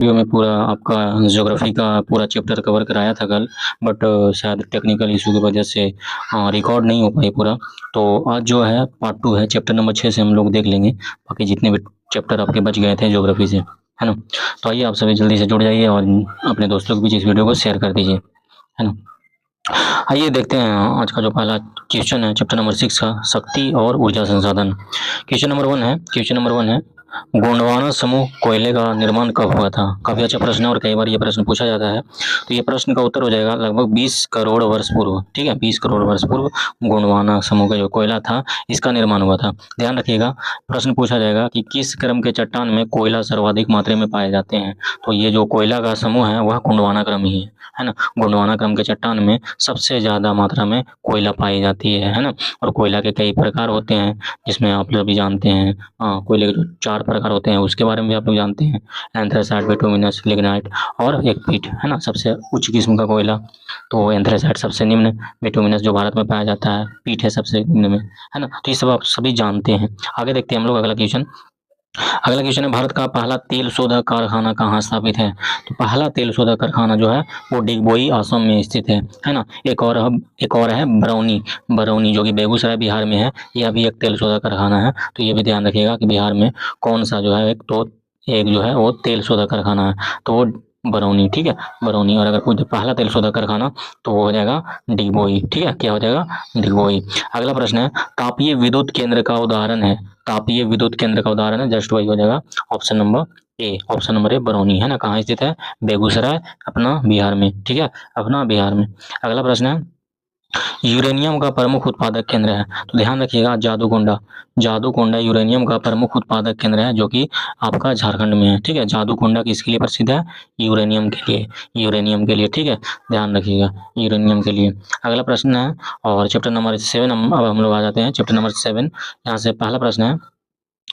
Video में पूरा आपका ज्योग्राफी का पूरा चैप्टर कवर कराया था कल, बट शायद टेक्निकल इशू की वजह से रिकॉर्ड नहीं हो पाई पूरा। तो आज जो है पार्ट 2 है, चैप्टर नंबर 6 से हम लोग देख लेंगे बाकी जितने भी चैप्टर आपके बच गए थे ज्योग्राफी से, है ना। तो आइए आप सभी जल्दी से जुड़ जाइए और अपने दोस्तों के बीच इस वीडियो को शेयर कर दीजिए, है ना। आइए देखते हैं आज का जो पहला क्वेश्चन है चैप्टर नंबर 6 का, शक्ति और ऊर्जा संसाधन। क्वेश्चन नंबर वन है गोंडवाना समूह कोयले का निर्माण कब हुआ था। काफी अच्छा प्रश्न है और कई बार ये प्रश्न पूछा जाता है। तो ये प्रश्न का उत्तर हो जाएगा लगभग 20 करोड़ वर्ष पूर्व। ठीक है, 20 करोड़ वर्ष पूर्व गोंडवाना समूह का जो कोयला था इसका निर्माण हुआ था। ध्यान रखिएगा, प्रश्न पूछा जाएगा कि किस क्रम के चट्टान में कोयला सर्वाधिक मात्रा में पाए जाते हैं। तो ये जो कोयला का समूह है वह गोंडवाना क्रम ही है ना। गोंडवाना क्रम के चट्टान में सबसे ज्यादा मात्रा में कोयला पाई जाती है ना। और कोयला के कई प्रकार होते हैं, जिसमें आप लोग भी जानते हैं। कोयले के जो 4 प्रकार होते हैं उसके बारे में भी आप लोग जानते हैं, एंथ्रेसाइट, बिटुमिनस, लिग्नाइट और एक पीट, है ना। सबसे उच्च किस्म का कोयला तो एंथ्रेसाइट सबसे निम्न, बिटुमिनस जो भारत में पाया जाता है, पीट है सबसे निम्न में, है ना। तो ये सब आप सभी जानते हैं। आगे देखते हैं हम लोग अगला क्वेश्चन। अगला क्वेश्चन है भारत का पहला तेल शोधक कारखाना कहाँ स्थापित है। तो पहला तेल शोधक कारखाना जो है वो डिगबोई असम में स्थित है ना। एक और है बरौनी जो कि बेगूसराय बिहार में है। यह भी एक तेल शोधक कारखाना है। तो ये भी ध्यान रखिएगा कि बिहार में कौन सा जो है एक जो है वो तेल शोधक कारखाना है, तो वो बरौनी। ठीक है, बरौनी। और अगर पूछे पहला तेल शोधक कारखाना तो वो हो जाएगा डिगबोई। ठीक है, क्या हो जाएगा, डिगबोई। अगला प्रश्न है तापीय विद्युत केंद्र का उदाहरण है। तापीय विद्युत केंद्र का उदाहरण है, जस्ट वही हो जाएगा ऑप्शन नंबर ए बरौनी, है ना। कहाँ स्थित है, बेगूसराय, अपना बिहार में। ठीक है, अपना बिहार में। अगला प्रश्न है यूरेनियम का प्रमुख उत्पादक केंद्र है। तो ध्यान रखिएगा जादूकोंडा यूरेनियम का प्रमुख उत्पादक केंद्र है जो कि आपका झारखंड में है। ठीक है, जादूकोंडा किसके लिए प्रसिद्ध है, यूरेनियम के लिए। ठीक है, ध्यान रखिएगा यूरेनियम के लिए। अगला प्रश्न है और चैप्टर नंबर 7 अब हम लोग आ जाते हैं चैप्टर नंबर 7। यहाँ से पहला प्रश्न है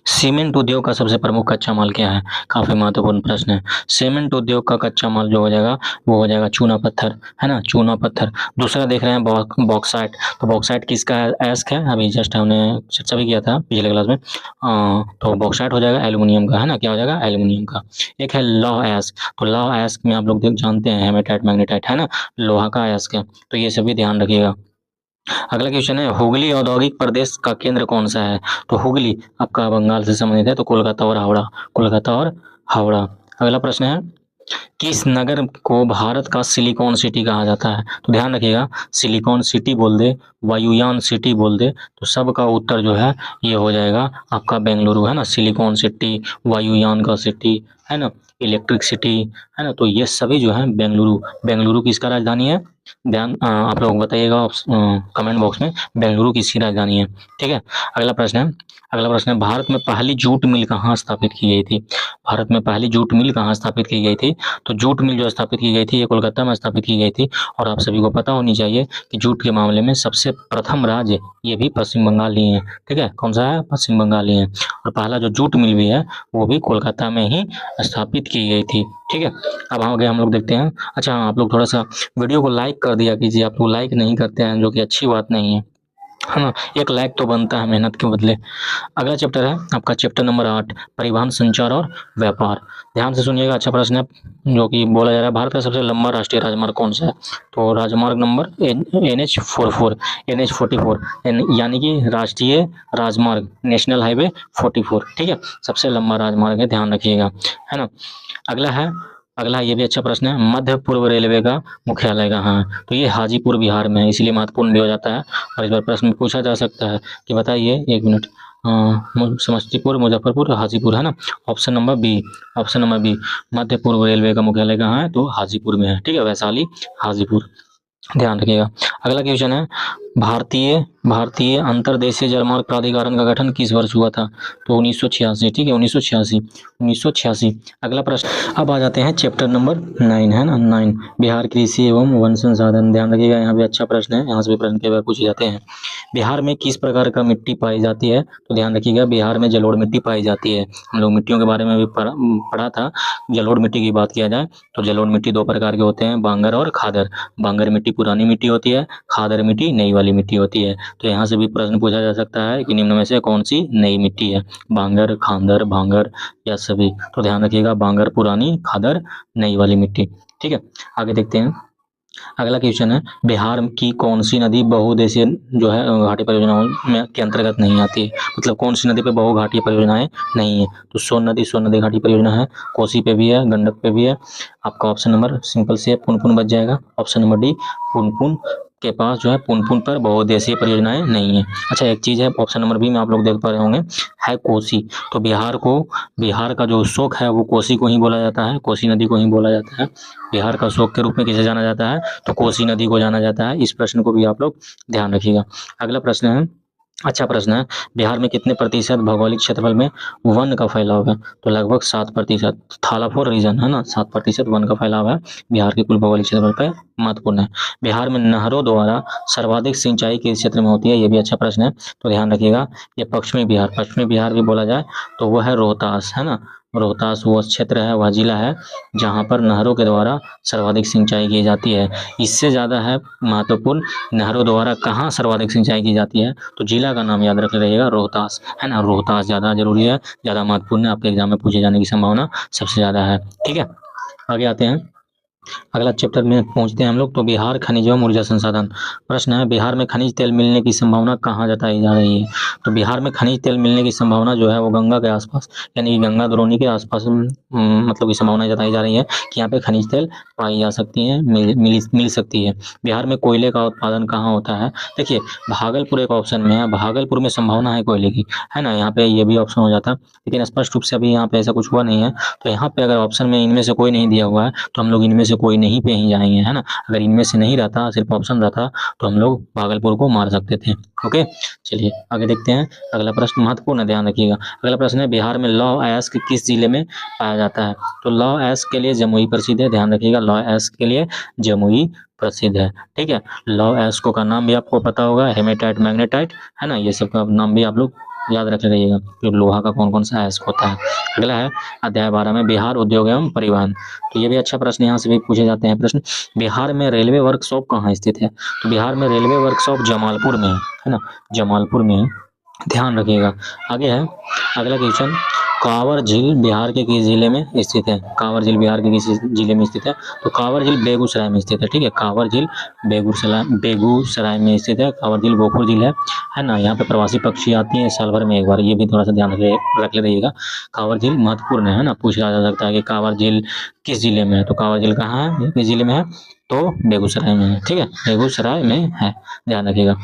सीमेंट उद्योग का सबसे प्रमुख कच्चा माल क्या है। काफी महत्वपूर्ण प्रश्न है। सीमेंट उद्योग का कच्चा माल जो हो जाएगा वो हो जाएगा चूना पत्थर, है ना, चूना पत्थर। दूसरा देख रहे हैं बॉक्साइट। तो बॉक्साइट किसका एस्क है, अभी जस्ट हमने चर्चा भी किया था पिछले क्लास में। तो बॉक्साइट हो जाएगा एल्यूमिनियम का, है ना। क्या हो जाएगा, एल्यूमिनियम का। एक है लौह एस्क। तो लौह एस्क में आप लोग जानते हैं हेमेटाइट, मैग्नेटाइट, है ना, लोहा का एस्क है। तो ये सभी ध्यान रखिएगा। अगला क्वेश्चन है हुगली औद्योगिक प्रदेश का केंद्र कौन सा है। तो हुगली आपका बंगाल से संबंधित है, तो कोलकाता और हावड़ा। अगला प्रश्न है किस नगर को भारत का सिलिकॉन सिटी कहा जाता है। तो ध्यान रखिएगा, सिलिकॉन सिटी बोल दे, वायुयान सिटी बोल दे, तो सबका उत्तर जो है ये हो जाएगा आपका बेंगलुरु, है ना। सिलिकॉन सिटी, वायुयान का सिटी, है ना, इलेक्ट्रिक सिटी, है ना। तो ये सभी जो है बेंगलुरु किसका राजधानी है, ध्यान आप लोग बताइएगा कमेंट बॉक्स में बेंगलुरु किसकी राजधानी है। ठीक है, अगला प्रश्न है भारत में पहली जूट मिल कहाँ स्थापित की गई थी। भारत में पहली जूट मिल कहाँ स्थापित की गई थी। तो जूट मिल जो स्थापित की गई थी ये कोलकाता में स्थापित की गई थी। और आप सभी को पता होनी चाहिए कि जूट के मामले में सबसे प्रथम राज्य ये भी पश्चिम बंगाल ही है। ठीक है, कौन सा है, पश्चिम बंगाल ही है। और पहला जो जूट मिल भी है वो भी कोलकाता में ही स्थापित की गई थी। ठीक है, अब आगे हम लोग देखते हैं। अच्छा, आप लोग थोड़ा सा वीडियो को लाइक कर दिया कीजिए। आप लोग लाइक नहीं करते हैं जो कि अच्छी बात नहीं है ना। एक लाइक तो बनता है मेहनत के बदले। अगला चैप्टर है आपका चैप्टर नंबर 8 परिवहन, संचार और व्यापार। ध्यान से सुनिएगा, अच्छा प्रश्न है जो कि बोला जा रहा है भारत का सबसे लंबा राष्ट्रीय राजमार्ग कौन सा है। तो राजमार्ग नंबर NH44 यानी कि राष्ट्रीय राजमार्ग, नेशनल हाईवे 44। ठीक है, सबसे लंबा राजमार्ग है, ध्यान रखिएगा, है ना। अगला ये भी अच्छा प्रश्न है मध्य पूर्व रेलवे का मुख्यालय कहाँ है। तो ये हाजीपुर बिहार में है, इसलिए महत्वपूर्ण भी हो जाता है। और इस बार प्रश्न पूछा जा सकता है कि बताइए, एक मिनट, समस्तीपुर, मुजफ्फरपुर, हाजीपुर, है ना। ऑप्शन नंबर बी मध्य पूर्व रेलवे का मुख्यालय कहाँ है, तो हाजीपुर में है। ठीक है, वैशाली, हाजीपुर, ध्यान रखिएगा। अगला क्वेश्चन है भारतीय अंतर्देशीय जलमार्ग प्राधिकरण का गठन किस वर्ष हुआ था। तो 1986। ठीक है, 1986। अगला प्रश्न, अब आ जाते हैं चैप्टर नंबर 9, है ना, 9 बिहार कृषि एवं वन संसाधन। ध्यान रखिएगा, यहाँ भी अच्छा प्रश्न है, यहाँ से भी प्रश्न कई बार पूछे जाते हैं। बिहार में किस प्रकार का मिट्टी पाई जाती है। तो ध्यान रखिएगा, बिहार में जलोढ़ मिट्टी पाई जाती है। हम लोग मिट्टियों के बारे में भी पढ़ा था। जलोढ़ मिट्टी की बात किया जाए तो जलोढ़ मिट्टी 2 प्रकार के होते हैं, बांगर और खादर। बांगर मिट्टी पुरानी मिट्टी होती है, खादर मिट्टी नई वाली मिट्टी होती है। तो यहाँ से भी प्रश्न पूछा जा सकता है कि निम्न में से कौन सी नई मिट्टी है, बांगर, खादर, भांगर या सभी। तो ध्यान रखिएगा, बांगर पुरानी, खादर नई वाली मिट्टी। ठीक है, आगे देखते हैं। अगला क्वेश्चन है, बिहार की कौन सी नदी बहुउद्देशीय जो है घाटी परियोजनाओं में के अंतर्गत नहीं आती है, मतलब कौन सी नदी पे बहुघाटी परियोजनाएं नहीं है। तो सोन नदी घाटी परियोजना है, कोसी पे भी है, गंडक पे भी है। आपका ऑप्शन नंबर सिंपल से पुनपुन बच जाएगा, ऑप्शन नंबर डी पुनपुन के पास जो है पुनपुन पर बहुउद्देशीय परियोजनाएं नहीं है। अच्छा, एक चीज है ऑप्शन नंबर बी में आप लोग देख पा रहे होंगे, है कोसी। तो बिहार का जो शोक है वो कोसी को ही बोला जाता है, कोसी नदी को ही बोला जाता है। बिहार का शोक के रूप में किसे जाना जाता है, तो कोसी नदी को जाना जाता है। इस प्रश्न को भी आप लोग ध्यान रखिएगा। अगला प्रश्न है, अच्छा प्रश्न है, बिहार में कितने प्रतिशत भौगोलिक क्षेत्रफल में वन का फैलाव है। तो लगभग 7%। थालाफोर रीजन है ना, 7% वन का फैलाव है बिहार के कुल भौगोलिक क्षेत्रफल पर, महत्वपूर्ण है। बिहार में नहरों द्वारा सर्वाधिक सिंचाई किस क्षेत्र में होती है, ये भी अच्छा प्रश्न है। तो ध्यान रखिएगा, ये पश्चिमी बिहार भी बोला जाए तो वह है रोहतास, है ना। रोहतास वो क्षेत्र है, वह जिला है जहाँ पर नहरों के द्वारा सर्वाधिक सिंचाई की जाती है। इससे ज़्यादा है महत्वपूर्ण, नहरों द्वारा कहाँ सर्वाधिक सिंचाई की जाती है, तो जिला का नाम याद रख रहिएगा, रोहतास, है ना। रोहतास ज़्यादा जरूरी है, ज़्यादा महत्वपूर्ण है, आपके एग्जाम में पूछे जाने की संभावना सबसे ज़्यादा है। ठीक है, आगे आते हैं, अगला चैप्टर में पहुंचते हैं हम लोग। तो बिहार खनिज एवं ऊर्जा संसाधन। प्रश्न है, बिहार में खनिज तेल मिलने की संभावना कहाँ जताई जा रही है। तो बिहार में खनिज तेल मिलने की संभावना जो है वो गंगा के आसपास, यानी गंगा द्रोणी के आसपास मतलब की संभावना जताई जा रही है कि यहाँ पे खनिज तेल पाई जा सकती है, मिल सकती है। बिहार में कोयले का उत्पादन कहाँ होता है। देखिए, भागलपुर एक ऑप्शन में है, भागलपुर में संभावना है कोयले की, है ना। यहाँ पे ये भी ऑप्शन हो जाता, लेकिन स्पष्ट रूप से अभी यहाँ पे ऐसा कुछ हुआ नहीं है। तो यहाँ पे अगर ऑप्शन में इनमें से कोई नहीं दिया हुआ है तो हम लोग इनमें से कोई नहीं पे ही जाएंगे, है ना। अगर इनमें से नहीं रहता, सिर्फ ऑप्शन रहता, तो हम लोग भागलपुर को मार सकते थे। ओके, चलिए आगे देखते हैं। अगला प्रश्न महत्वपूर्ण है, ध्यान रखिएगा। अगला प्रश्न है, बिहार में लौह अयस्क किस जिले में पाया जाता है। तो लौह अयस्क के लिए जमुई प्रसिद्ध है, ध्यान रखिएगा, लौह अयस्क के लिए जमुई प्रसिद्ध है। ठीक है, लौह अयस्कों का नाम भी आपको पता होगा, हेमेटाइट, मैग्नेटाइट, है ना। ये सब का नाम भी आप लोग याद रख रहिएगा कि लोहा का कौन कौन सा अयस्क होता है। अगला है अध्याय 12 में बिहार उद्योग एवं परिवहन। तो ये भी अच्छा प्रश्न, यहाँ से भी पूछे जाते हैं प्रश्न। बिहार में रेलवे वर्कशॉप कहाँ स्थित है। तो बिहार में रेलवे वर्कशॉप जमालपुर में है ना, जमालपुर में है, ध्यान रखिएगा। आगे है अगला क्वेश्चन, कांवर झील बिहार के किस जिले में स्थित है। कांवर झील बिहार के किस जिले में स्थित है। तो कांवर झील बेगूसराय में स्थित है। ठीक है, कांवर झील बेगूसराय में स्थित है। कांवर झील गोपुर झील है ना। यहाँ पे प्रवासी पक्षी आती हैं साल भर में एक बार, ये भी थोड़ा सा ध्यान रख रहिएगा। कांवर झील महत्वपूर्ण है ना, पूछा जा सकता है कि कांवर झील किस जिले में है। तो कांवर झील कहाँ है, किस जिले में है, तो बेगूसराय में है। ठीक है, बेगूसराय में है, ध्यान रखिएगा।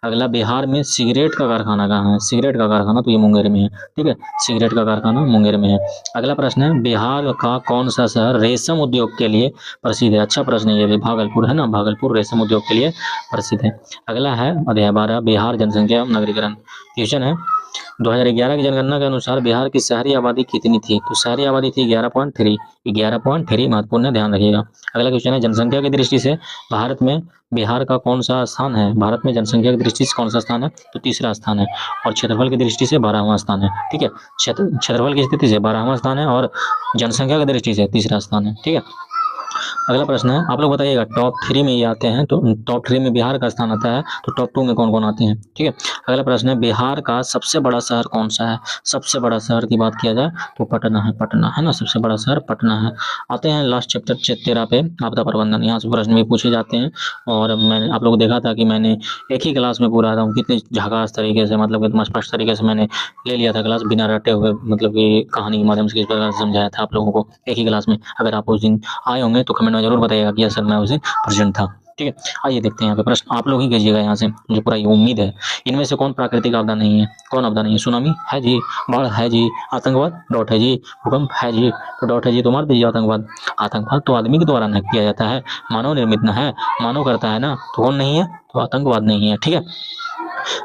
अगला बिहार में सिगरेट का कारखाना कहाँ है। सिगरेट का कारखाना तो ये मुंगेर में है। ठीक है, सिगरेट का कारखाना मुंगेर में है। अगला प्रश्न है, बिहार का कौन सा शहर रेशम उद्योग के लिए प्रसिद्ध है। अच्छा प्रश्न है ये भी, भागलपुर, है ना, भागलपुर रेशम उद्योग के लिए प्रसिद्ध है। अगला है अध्याय 12 बिहार जनसंख्या एवं नगरीकरण। क्वेश्चन है, 2011 की जनगणना के अनुसार बिहार की शहरी आबादी कितनी थी। तो शहरी आबादी थी 11.3, महत्वपूर्ण है, ध्यान रखिएगा। अगला क्वेश्चन है, जनसंख्या की दृष्टि से भारत में बिहार का कौन सा स्थान है। भारत में जनसंख्या की दृष्टि से कौन सा स्थान है, तो तीसरा स्थान है। और क्षेत्रफल की दृष्टि से 12वां स्थान है। ठीक है, क्षेत्रफल की स्थिति से 12वां स्थान है और जनसंख्या की दृष्टि से तीसरा स्थान है। ठीक है, अगला प्रश्न है, आप लोग बताइएगा टॉप 3 में ये आते हैं, तो टॉप 3 में बिहार का स्थान आता है, तो टॉप 2 में कौन कौन आते हैं। ठीक है, अगला प्रश्न है, बिहार का सबसे बड़ा शहर कौन सा है। सबसे बड़ा शहर की बात किया जाए तो पटना है ना, सबसे बड़ा शहर पटना है। आते हैं लास्ट चैप्टर 13 पे, आपदा प्रबंधन। यहाँ से प्रश्न भी पूछे जाते हैं, और मैंने आप लोग देखा था कि मैंने एक ही क्लास में पूरा एकदम कितने झकास तरीके से, मतलब कितना स्पष्ट तरीके से मैंने ले लिया था क्लास, बिना रटे हुए, मतलब कि कहानी के माध्यम से किस प्रकार से समझाया था आप लोगों को एक ही क्लास में। अगर आप उस दिन आए होंगे तो कमेंट में जरूर बताइएगा कि सर मैं उस दिन प्रेजेंट था। ठीक है, आइए देखते हैं यहाँ पे प्रश्न, आप लोग ही कीजिएगा यहाँ से, मुझे पूरा ये उम्मीद है। इनमें से कौन प्राकृतिक आपदा नहीं है, कौन आपदा नहीं है। सुनामी है जी, बाढ़ है जी, आतंकवाद डॉट है जी, भूकंप है जी, तो डॉट है जी, तो मार दीजिए आतंकवाद। आतंकवाद तो आदमी के द्वारा न किया जाता है, मानव निर्मित न है, मानव करता है ना, तो कौन नहीं है, तो आतंकवाद नहीं है। ठीक है,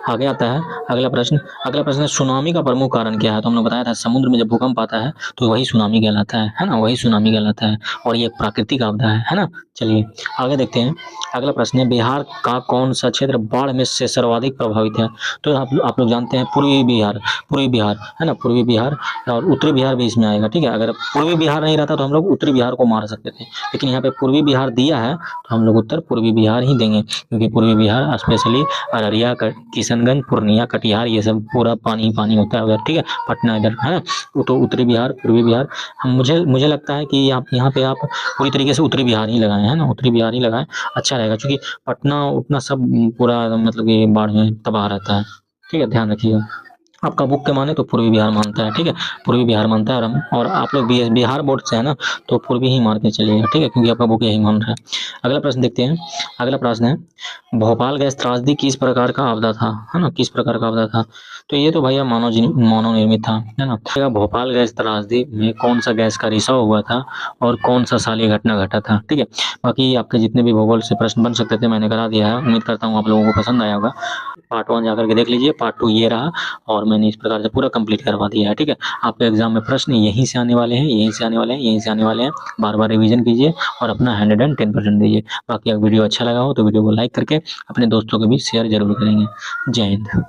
आगे आता है अगला प्रश्न। अगला प्रश्न है सुनामी का प्रमुख कारण क्या है? तो हमने बताया था समुद्र में जब भूकंप आता है तो वही सुनामी कहलाता है ना, वही सुनामी कहलाता है और ये प्राकृतिक आपदा है ना। चलिए आगे देखते हैं। अगला प्रश्न है बिहार का कौन सा क्षेत्र बाढ़ में से सर्वाधिक प्रभावित है? तो आप लोग जानते हैं पूर्वी बिहार, पूर्वी बिहार है ना, पूर्वी बिहार और उत्तरी बिहार भी इसमें आएगा। ठीक है, अगर पूर्वी बिहार नहीं रहता तो हम लोग उत्तरी बिहार को मार सकते थे, लेकिन यहाँ पे पूर्वी बिहार दिया है तो हम लोग उत्तर पूर्वी बिहार ही देंगे, क्योंकि पूर्वी बिहार स्पेशली अररिया, किशनगंज, पूर्णिया, कटिहार ये सब पूरा पानी पानी होता है उधर। ठीक है, पटना इधर है ना, तो उत्तरी बिहार, पूर्वी बिहार। हम मुझे मुझे लगता है कि आप यहाँ पे आप पूरी तरीके से उत्तरी बिहार ही लगाए हैं ना, उत्तरी बिहार ही लगाएं, अच्छा रहेगा, क्योंकि पटना उतना सब पूरा मतलब कि बाढ़ में तबाह रहता है। ठीक है, ध्यान रखिएगा। आपका बुक के माने तो पूर्वी बिहार मानता है। ठीक है, पूर्वी बिहार मानता है और आप लोग बिहार बोर्ड से है ना, तो पूर्वी ही मान के चलिएगा। ठीक है, क्योंकि आपका बुक यही मान रहा है। अगला प्रश्न देखते हैं। अगला प्रश्न है भोपाल गैस त्रासदी किस प्रकार का आपदा था? है ना, किस प्रकार का आपदा था? तो ये तो भैया मानव निर्मित था, है ना। तो भोपाल गैस त्रासदी में कौन सा गैस का रिसाव हुआ था और कौन सा साल घटना घटा था? ठीक है, बाकी आपके जितने भी भूगोल से प्रश्न बन सकते थे मैंने करा दिया है। उम्मीद करता हूँ आप लोगों को पसंद आया होगा। पार्ट 1 जाकर के देख लीजिए, पार्ट 2 ये रहा और मैंने इस प्रकार से पूरा कंप्लीट करवा दिया है। ठीक है, आपके एग्जाम में प्रश्न यहीं से आने वाले हैं, यहीं से आने वाले हैं, यहीं से आने वाले हैं। बार बार रिवीजन कीजिए और अपना 110% दीजिए। बाकी अगर वीडियो अच्छा लगा हो तो वीडियो को लाइक करके अपने दोस्तों को भी शेयर जरूर करेंगे। जय हिंद।